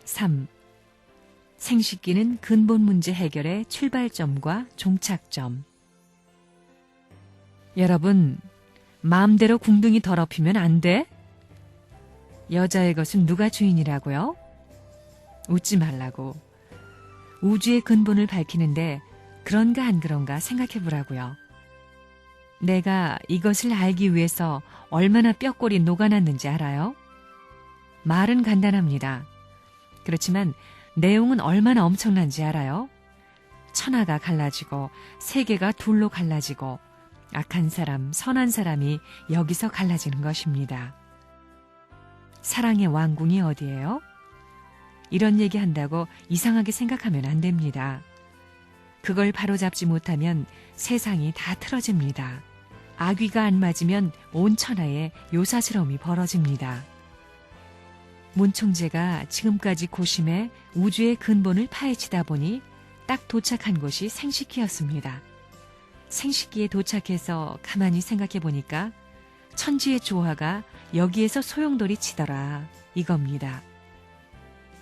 3. 생식기는 근본 문제 해결의 출발점과 종착점. 여러분, 마음대로 궁둥이 더럽히면 안 돼? 여자의 것은 누가 주인이라고요? 웃지 말라고. 우주의 근본을 밝히는데 그런가 안 그런가 생각해 보라고요. 내가 이것을 알기 위해서 얼마나 뼈골이 녹아났는지 알아요? 말은 간단합니다. 그렇지만 내용은 얼마나 엄청난지 알아요? 천하가 갈라지고 세계가 둘로 갈라지고 악한 사람, 선한 사람이 여기서 갈라지는 것입니다. 사랑의 왕궁이 어디예요? 이런 얘기한다고 이상하게 생각하면 안 됩니다. 그걸 바로잡지 못하면 세상이 다 틀어집니다. 아귀가 안 맞으면 온 천하에 요사스러움이 벌어집니다. 문총재가 지금까지 고심해 우주의 근본을 파헤치다 보니 딱 도착한 곳이 생식기였습니다. 생식기에 도착해서 가만히 생각해 보니까 천지의 조화가 여기에서 소용돌이 치더라 이겁니다.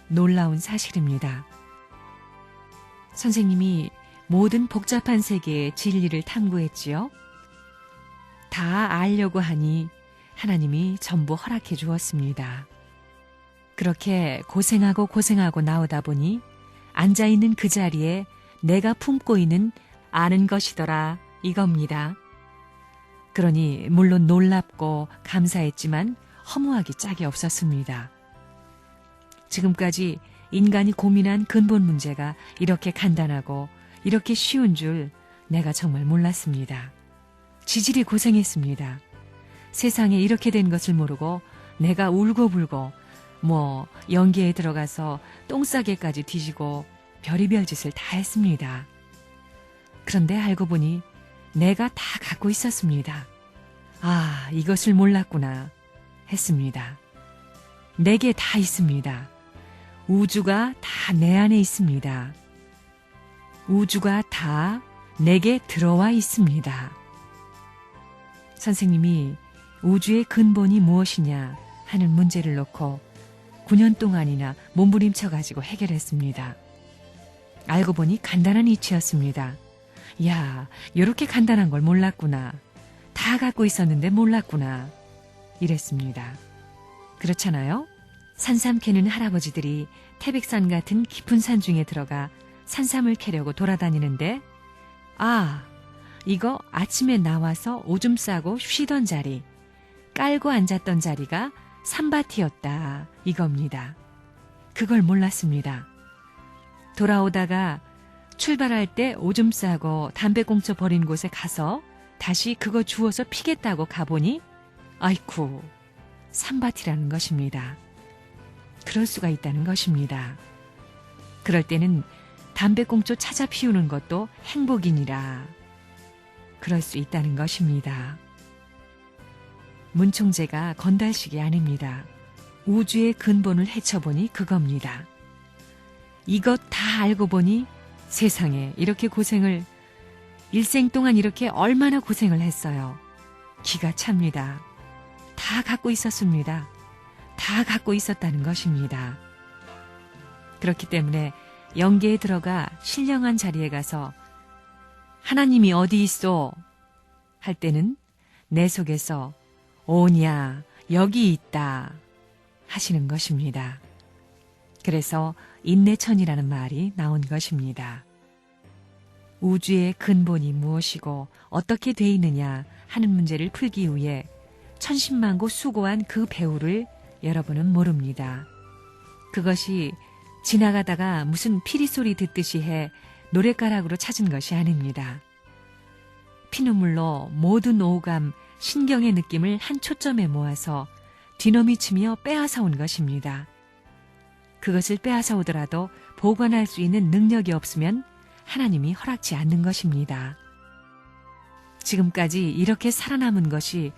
놀라운 사실입니다. 선생님이 모든 복잡한 세계의 진리를 탐구했지요. 다 알려고 하니 하나님이 전부 허락해 주었습니다. 그렇게 고생하고 나오다 보니 앉아있는 그 자리에 내가 품고 있는 아는 것이더라 이겁니다. 그러니 물론 놀랍고 감사했지만 허무하기 짝이 없었습니다. 지금까지 인간이 고민한 근본 문제가 이렇게 간단하고 이렇게 쉬운 줄 내가 정말 몰랐습니다. 지질이 고생했습니다. 세상에 이렇게 된 것을 모르고 내가 울고불고 연기에 들어가서 똥싸개까지 뒤지고 별의별 짓을 다 했습니다. 그런데 알고 보니 내가 다 갖고 있었습니다. 아, 이것을 몰랐구나 했습니다. 내게 다 있습니다. 우주가 다 내 안에 있습니다. 우주가 다 내게 들어와 있습니다. 선생님이 우주의 근본이 무엇이냐 하는 문제를 놓고 9년 동안이나 몸부림쳐가지고 해결했습니다. 알고 보니 간단한 이치였습니다. 야, 이렇게 간단한 걸 몰랐구나. 다 갖고 있었는데 몰랐구나. 이랬습니다. 그렇잖아요? 산삼 캐는 할아버지들이 태백산 같은 깊은 산 중에 들어가 산삼을 캐려고 돌아다니는데 이거 아침에 나와서 오줌 싸고 쉬던 자리, 깔고 앉았던 자리가 산밭이었다 이겁니다. 그걸 몰랐습니다. 돌아오다가 출발할 때 오줌 싸고 담배꽁초 버린 곳에 가서 다시 그거 주워서 피겠다고 가보니 아이쿠, 산밭이라는 것입니다. 그럴 수가 있다는 것입니다. 그럴 때는 담배꽁초 찾아 피우는 것도 행복이니라. 그럴 수 있다는 것입니다. 문총재가 건달식이 아닙니다. 우주의 근본을 헤쳐보니 그겁니다. 이것 다 알고 보니 세상에 이렇게 고생을, 일생 동안 이렇게 얼마나 고생을 했어요. 기가 찹니다. 다 갖고 있었습니다. 다 갖고 있었다는 것입니다. 그렇기 때문에 영계에 들어가 신령한 자리에 가서 하나님이 어디 있어? 할 때는 내 속에서 오냐, 여기 있다 하시는 것입니다. 그래서 인내천이라는 말이 나온 것입니다. 우주의 근본이 무엇이고 어떻게 돼 있느냐 하는 문제를 풀기 위해 천신만고 수고한 그 배우를 여러분은 모릅니다. 그것이 지나가다가 무슨 피리소리 듣듯이 해 노랫가락으로 찾은 것이 아닙니다. 피눈물로 모든 오감, 신경의 느낌을 한 초점에 모아서 뒤넘이치며 빼앗아 온 것입니다. 그것을 빼앗아 오더라도 보관할 수 있는 능력이 없으면 하나님이 허락지 않는 것입니다. 지금까지 이렇게 살아남은 것이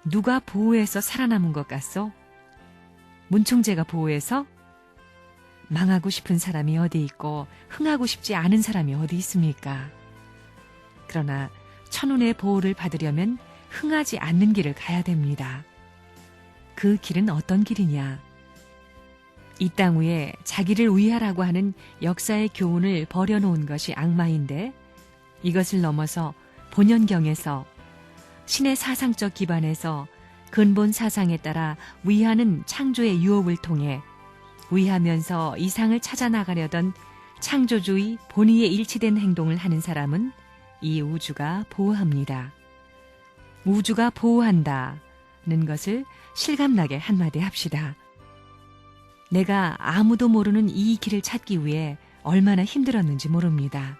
누가 보호해서 살아남은 것 같소? 문총재가 보호해서? 망하고 싶은 사람이 어디 있고 흥하고 싶지 않은 사람이 어디 있습니까? 그러나 천운의 보호를 받으려면 흥하지 않는 길을 가야 됩니다. 그 길은 어떤 길이냐? 이 땅 위에 자기를 위하라고 하는 역사의 교훈을 버려놓은 것이 악마인데 이것을 넘어서 본연경에서 신의 사상적 기반에서 근본 사상에 따라 위하는 창조의 유혹을 통해 위하면서 이상을 찾아 나가려던 창조주의 본의에 일치된 행동을 하는 사람은 이 우주가 보호합니다. 우주가 보호한다는 것을 실감나게 한마디 합시다. 내가 아무도 모르는 이 길을 찾기 위해 얼마나 힘들었는지 모릅니다.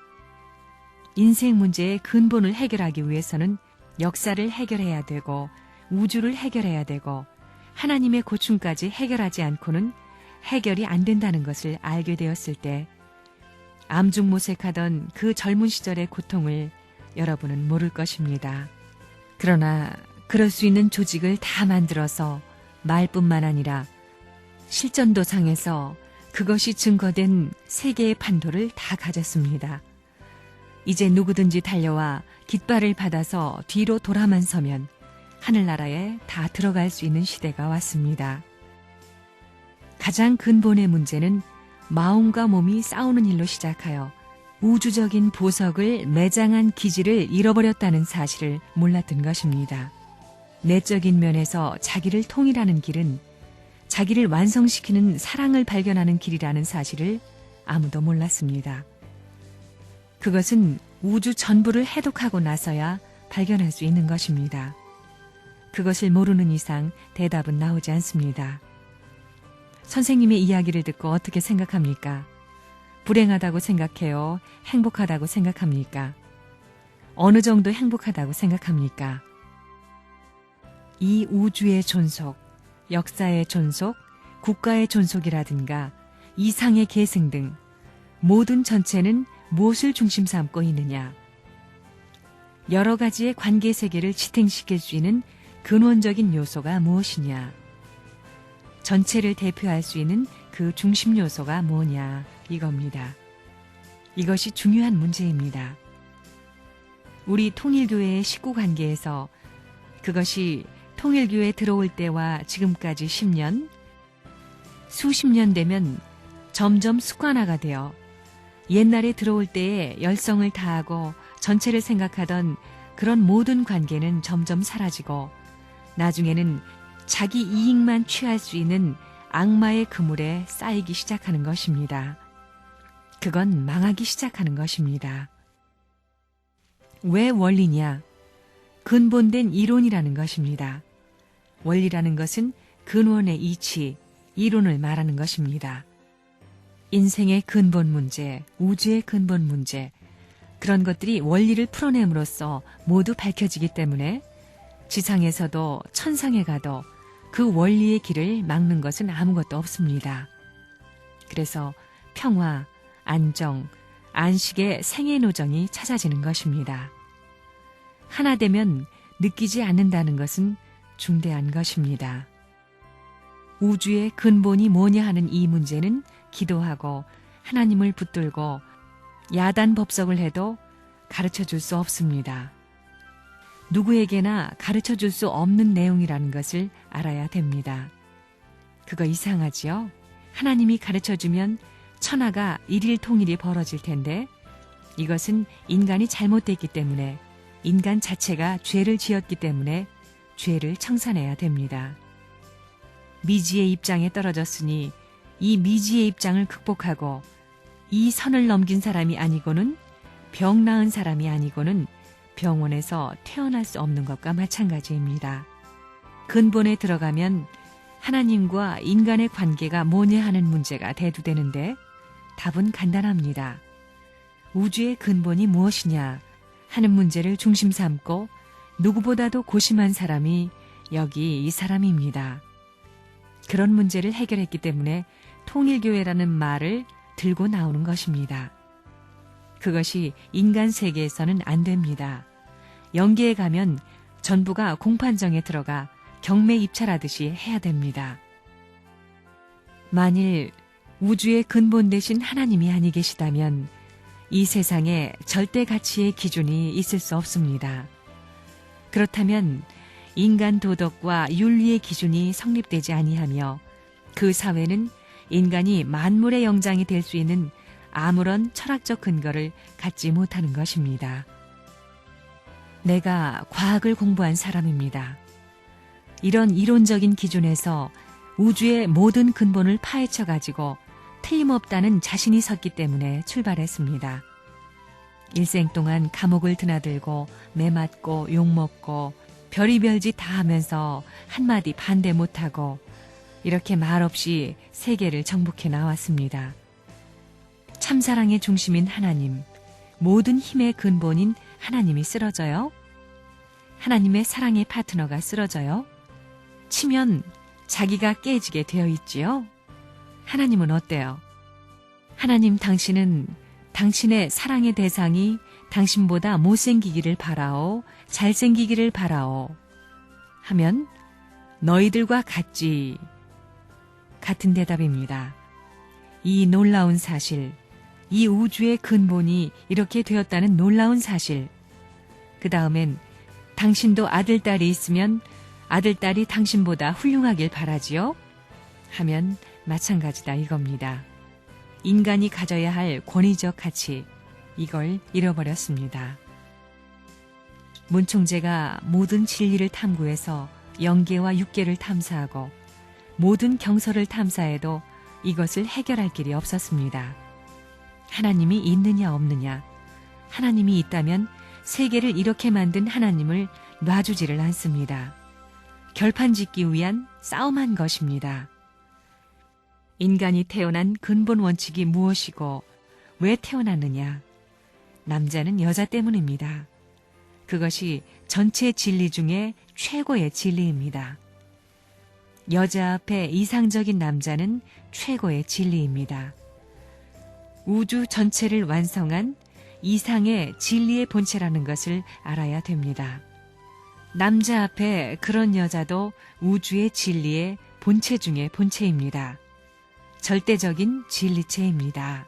인생 문제의 근본을 해결하기 위해서는 역사를 해결해야 되고 우주를 해결해야 되고 하나님의 고충까지 해결하지 않고는 해결이 안 된다는 것을 알게 되었을 때 암중모색하던 그 젊은 시절의 고통을 여러분은 모를 것입니다. 그러나 그럴 수 있는 조직을 다 만들어서 말뿐만 아니라 실전도상에서 그것이 증거된 세계의 판도를 다 가졌습니다. 이제 누구든지 달려와 깃발을 받아서 뒤로 돌아만 서면 하늘나라에 다 들어갈 수 있는 시대가 왔습니다. 가장 근본의 문제는 마음과 몸이 싸우는 일로 시작하여 우주적인 보석을 매장한 기질을 잃어버렸다는 사실을 몰랐던 것입니다. 내적인 면에서 자기를 통일하는 길은 자기를 완성시키는 사랑을 발견하는 길이라는 사실을 아무도 몰랐습니다. 그것은 우주 전부를 해독하고 나서야 발견할 수 있는 것입니다. 그것을 모르는 이상 대답은 나오지 않습니다. 선생님의 이야기를 듣고 어떻게 생각합니까? 불행하다고 생각해요? 행복하다고 생각합니까? 어느 정도 행복하다고 생각합니까? 이 우주의 존속, 역사의 존속, 국가의 존속이라든가 이상의 계승 등 모든 전체는 무엇을 중심 삼고 있느냐? 여러 가지의 관계 세계를 지탱시킬 수 있는 근원적인 요소가 무엇이냐? 전체를 대표할 수 있는 그 중심 요소가 뭐냐? 이겁니다. 이것이 중요한 문제입니다. 우리 통일교회의 식구 관계에서 그것이 통일교회에 들어올 때와 지금까지 10년, 수십 년 되면 점점 습관화가 되어 옛날에 들어올 때에 열성을 다하고 전체를 생각하던 그런 모든 관계는 점점 사라지고 나중에는 자기 이익만 취할 수 있는 악마의 그물에 쌓이기 시작하는 것입니다. 그건 망하기 시작하는 것입니다. 왜 원리냐? 근본된 이론이라는 것입니다. 원리라는 것은 근원의 이치, 이론을 말하는 것입니다. 인생의 근본 문제, 우주의 근본 문제, 그런 것들이 원리를 풀어냄으로써 모두 밝혀지기 때문에 지상에서도 천상에 가도 그 원리의 길을 막는 것은 아무것도 없습니다. 그래서 평화, 안정, 안식의 생애노정이 찾아지는 것입니다. 하나 되면 느끼지 않는다는 것은 중대한 것입니다. 우주의 근본이 뭐냐 하는 이 문제는 기도하고 하나님을 붙들고 야단 법석을 해도 가르쳐줄 수 없습니다. 누구에게나 가르쳐줄 수 없는 내용이라는 것을 알아야 됩니다. 그거 이상하지요? 하나님이 가르쳐주면 천하가 일일통일이 벌어질 텐데 이것은 인간이 잘못됐기 때문에 인간 자체가 죄를 지었기 때문에 죄를 청산해야 됩니다. 미지의 입장에 떨어졌으니 이 미지의 입장을 극복하고 이 선을 넘긴 사람이 아니고는 병 나은 사람이 아니고는 병원에서 태어날 수 없는 것과 마찬가지입니다. 근본에 들어가면 하나님과 인간의 관계가 뭐냐 하는 문제가 대두되는데 답은 간단합니다. 우주의 근본이 무엇이냐 하는 문제를 중심 삼고 누구보다도 고심한 사람이 여기 이 사람입니다. 그런 문제를 해결했기 때문에 통일교회라는 말을 들고 나오는 것입니다. 그것이 인간 세계에서는 안 됩니다. 영계에 가면 전부가 공판정에 들어가 경매 입찰하듯이 해야 됩니다. 만일 우주의 근본 대신 하나님이 아니 계시다면 이 세상에 절대 가치의 기준이 있을 수 없습니다. 그렇다면 인간 도덕과 윤리의 기준이 성립되지 아니하며 그 사회는 인간이 만물의 영장이 될 수 있는 아무런 철학적 근거를 갖지 못하는 것입니다. 내가 과학을 공부한 사람입니다. 이런 이론적인 기준에서 우주의 모든 근본을 파헤쳐 가지고 틀림없다는 자신이 섰기 때문에 출발했습니다. 일생 동안 감옥을 드나들고 매맞고 욕먹고 별의별 짓 다 하면서 한마디 반대 못하고 이렇게 말없이 세계를 정복해 나왔습니다. 참사랑의 중심인 하나님, 모든 힘의 근본인 하나님이 쓰러져요? 하나님의 사랑의 파트너가 쓰러져요? 치면 자기가 깨지게 되어 있지요? 하나님은 어때요? 하나님, 당신은 당신의 사랑의 대상이 당신보다 못생기기를 바라오, 잘생기기를 바라오 하면 너희들과 같지. 같은 대답입니다. 이 놀라운 사실, 이 우주의 근본이 이렇게 되었다는 놀라운 사실. 그 다음엔 당신도 아들딸이 있으면 아들딸이 당신보다 훌륭하길 바라지요? 하면 마찬가지다 이겁니다. 인간이 가져야 할 권위적 가치, 이걸 잃어버렸습니다. 문총재가 모든 진리를 탐구해서 영계와 육계를 탐사하고 모든 경서를 탐사해도 이것을 해결할 길이 없었습니다. 하나님이 있느냐 없느냐, 하나님이 있다면 세계를 이렇게 만든 하나님을 놔주지를 않습니다. 결판짓기 위한 싸움한 것입니다. 인간이 태어난 근본 원칙이 무엇이고 왜 태어났느냐? 남자는 여자 때문입니다. 그것이 전체 진리 중에 최고의 진리입니다. 여자 앞에 이상적인 남자는 최고의 진리입니다. 우주 전체를 완성한 이상의 진리의 본체라는 것을 알아야 됩니다. 남자 앞에 그런 여자도 우주의 진리의 본체 중의 본체입니다. 절대적인 진리체입니다.